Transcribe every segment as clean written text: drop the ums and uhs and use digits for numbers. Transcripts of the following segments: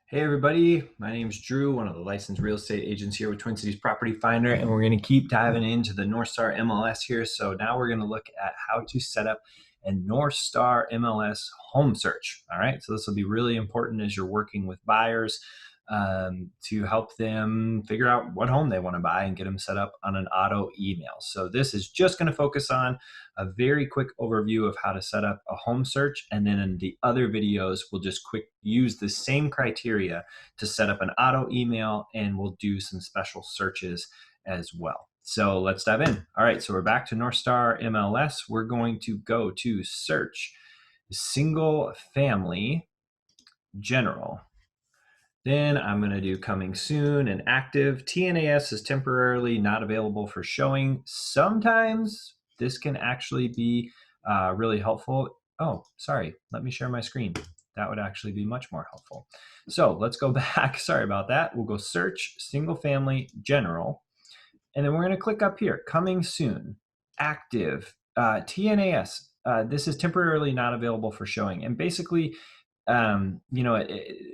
Hey everybody, my name is Drew, one of the licensed real estate agents here with Twin Cities Property Finder, and we're going to keep diving into the Northstar MLS here. So now we're going to look at how to set up a Northstar MLS home search. All right, so this will be really important as you're working with buyers to help them figure out what home they want to buy and get them set up on an auto email. So this is just going to focus on a very quick overview of how to set up a home search, and then in the other videos we'll just use the same criteria to set up an auto email, and we'll do some special searches as well. So let's dive in. All right, so we're back to Northstar MLS. We're going to go to search single family general. Then I'm going to do coming soon and active. TNAS is temporarily not available for showing. Sometimes this can actually be really helpful. Oh, sorry. Let me share my screen. That would actually be much more helpful. So let's go back. Sorry about that. We'll go search single family general. And then we're going to click up here, coming soon, active, TNAS. This is temporarily not available for showing. And basically,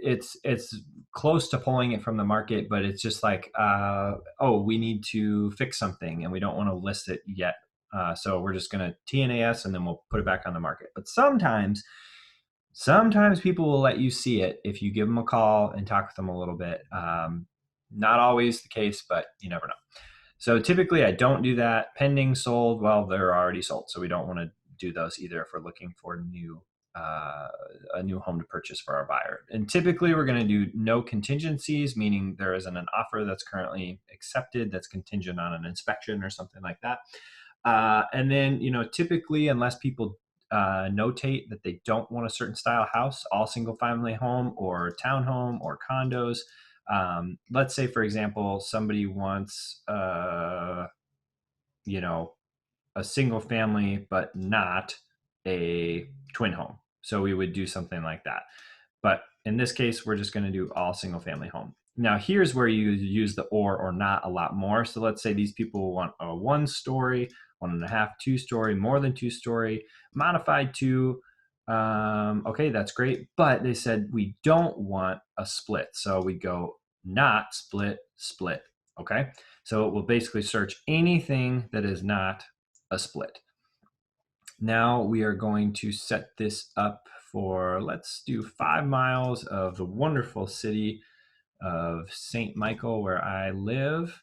it's close to pulling it from the market, but it's just like, oh, we need to fix something and we don't want to list it yet. So we're just going to TNAS and then we'll put it back on the market. But sometimes people will let you see it if you give them a call and talk with them a little bit. Not always the case, but you never know. So typically I don't do that. Pending, sold, well, they're already sold. So we don't want to do those either if we're looking for a new home to purchase for our buyer. And typically we're going to do no contingencies, meaning there isn't an offer that's currently accepted that's contingent on an inspection or something like that. And then, typically, unless people notate that they don't want a certain style house, all single family home or townhome or condos. Let's say, for example, somebody wants, a single family, but not a twin home. So we would do something like that. But in this case, we're just going to do all single family home. Now, here's where you use the or not a lot more. So let's say these people want a 1-story, 1.5, 2-story, more than 2-story, modified 2. Okay, that's great. But they said we don't want a split. So we go not split, split. Okay, so it will basically search anything that is not a split. Now we are going to set this up for, let's do 5 miles of the wonderful city of St. Michael where I live.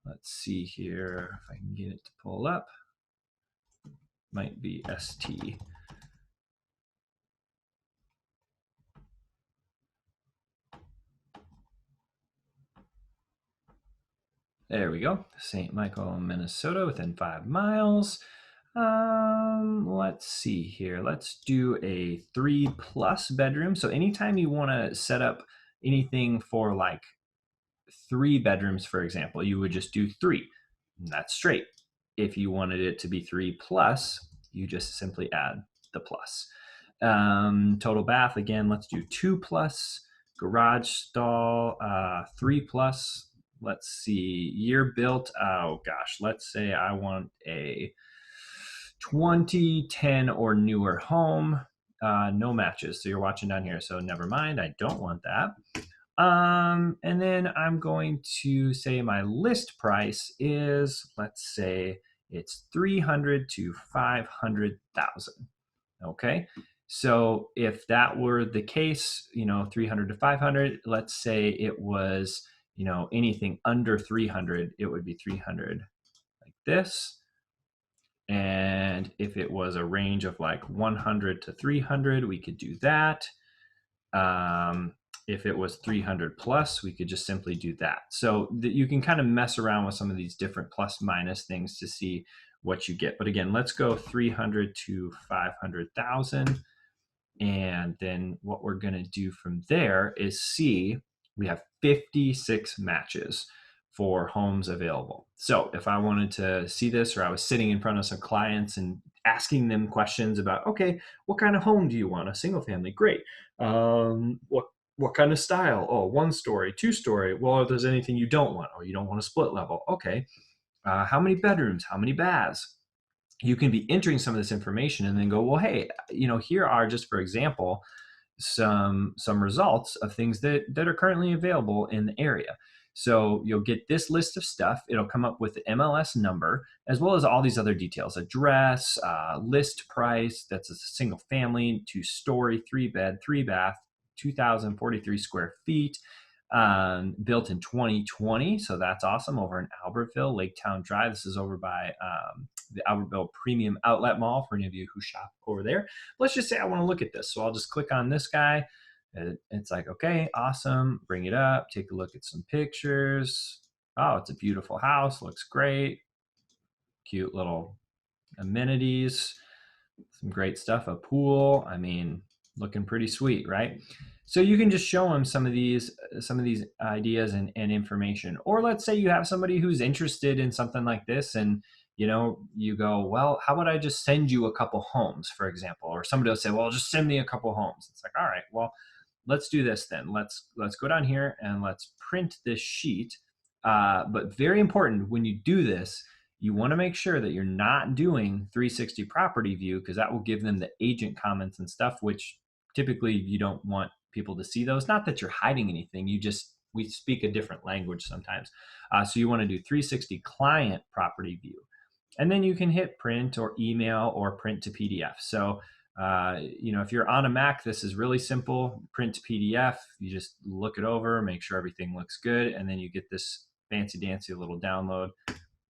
Let's see here if I can get it to pull up. Might be ST. There we go. St. Michael, Minnesota, within 5 miles. Let's see here. Let's do a 3+ bedroom. So anytime you want to set up anything for like 3 bedrooms, for example, you would just do 3. And that's straight. If you wanted it to be 3+, you just simply add the plus. Total bath, again, let's do 2+. Garage stall, 3+. Let's see, year built. Oh gosh, let's say I want a 2010 or newer home. No matches. So you're watching down here. So never mind. I don't want that. And then I'm going to say my list price is, let's say it's 300 to 500,000. Okay. So if that were the case, 300 to 500, let's say it was, anything under 300, it would be 300 like this. And if it was a range of like 100 to 300, we could do that. If it was 300+, we could just simply do that. So that you can kind of mess around with some of these different plus minus things to see what you get. But again, let's go 300 to 500,000. And then what we're going to do from there is see, we have 56 matches for homes available. So if I wanted to see this, or I was sitting in front of some clients and asking them questions about, okay, what kind of home do you want? A single family? Great. What kind of style? Oh, 1-story, 2-story. Well, if there's anything you don't want, or you don't want a split level. Okay. How many bedrooms? How many baths? You can be entering some of this information and then go, well, hey, here are, just for example, some results of things that are currently available in the area. So you'll get this list of stuff. It'll come up with the MLS number, as well as all these other details: address, list price. That's a single family, 2-story, 3-bed, 3-bath, 2,043 square feet, built in 2020. So that's awesome, over in Albertville, Laketown Drive. This is over by the Albertville Premium Outlet Mall for any of you who shop over there. Let's just say I want to look at this. So I'll just click on this guy. It's like, okay, awesome. Bring it up, take a look at some pictures. Oh, it's a beautiful house. Looks great. Cute little amenities, some great stuff. A pool. I mean, looking pretty sweet, right? So you can just show them some of these ideas and information. Or let's say you have somebody who's interested in something like this, and you go, well, how about I just send you a couple homes, for example? Or somebody will say, well, just send me a couple homes. It's like, all right, well, let's do this then. Let's go down here and let's print this sheet. But very important, when you do this, you want to make sure that you're not doing 360 property view, because that will give them the agent comments and stuff, which typically you don't want people to see those. Not that you're hiding anything, we speak a different language sometimes. So you want to do 360 client property view. And then you can hit print or email or print to PDF. So if you're on a Mac, this is really simple. Print to PDF. You just look it over, make sure everything looks good, and then you get this fancy dancy little download,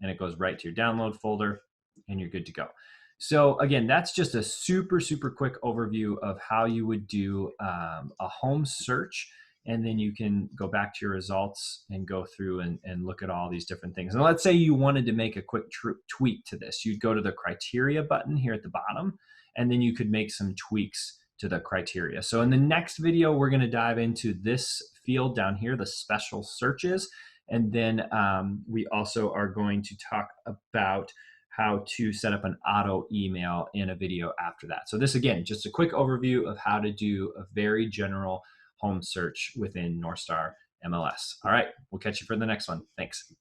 and it goes right to your download folder, and you're good to go. So again, that's just a super, super quick overview of how you would do a home search. And then you can go back to your results and go through and look at all these different things. And let's say you wanted to make a quick tweak to this. You'd go to the criteria button here at the bottom, and then you could make some tweaks to the criteria. So in the next video, we're going to dive into this field down here, the special searches. And then we also are going to talk about how to set up an auto email in a video after that. So this, again, just a quick overview of how to do a very general home search within NorthstarMLS. All right, we'll catch you for the next one. Thanks.